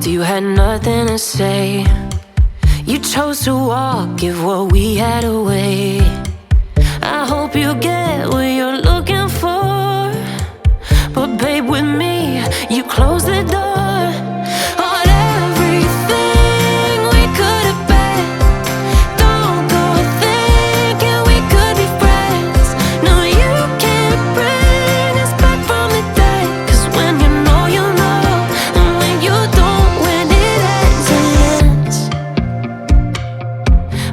talked, you had nothing to say. You chose to walk, give what we had away. I hope you get what you're looking for, but babe, with me, you close the door on everything we could have been. Don't go thinking we could be friends. No, you can't bring us back from the dead. 'Cause when you know, you know, and when you don't, when it ends, it ends.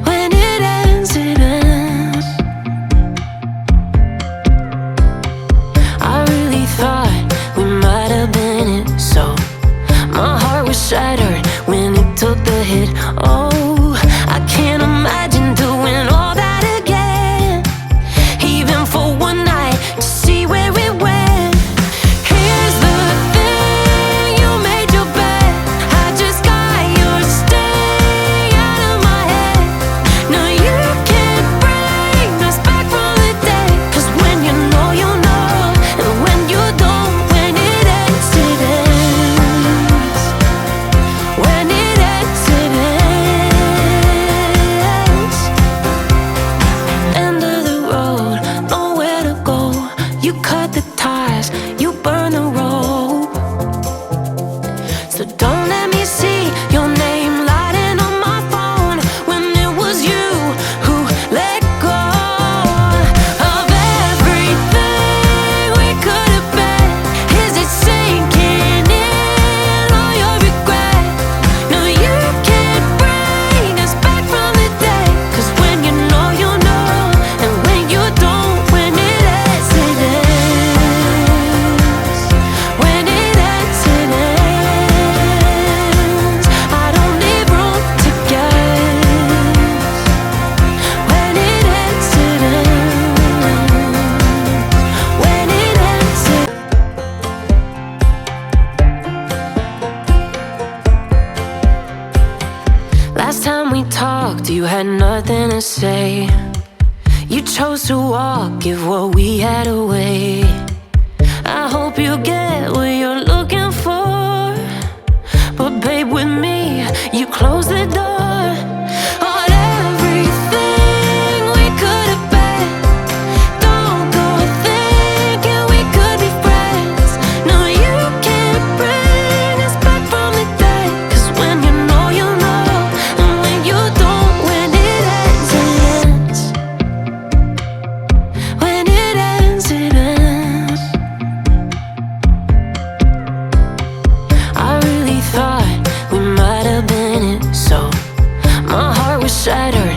When it ends, it ends. I really thought we might have been it, so my heart was shattered when it took the hit. Oh, I can't imagine doing all that again, even for one night, to see where it went. Here's the thing, you made your bed, I just got your stay out of my head. No, you can't bring us back from the dead. 'Cause when you know, you know, and when you don't, when it ends, it ends. When it ends, it ends. End of the road, nowhere to go. You cut the ties, you burn the rope. So don't let me see your name lighting on my phone when it was you who let go of everything we could have been. Is it sinking in all your regret? No, you can't bring us back from the dead. 'Cause when you know, you know, and when you don't, when it ends, it ends. When it ends, it ends. I don't need room to guess. When it ends, it ends. When it ends, it Last time we talked, you had nothing to say. You chose to walk, give what we had away. I hope you get what you're looking for, but babe, with me, you close the door on everything we could have been. Don't go thinking we could be friends. No, you can't bring us back from the dead. 'Cause when you know, you know, and when you don't, when it ends, it ends. When it ends, it ends. I really thought we might have been it, so my heart was shattered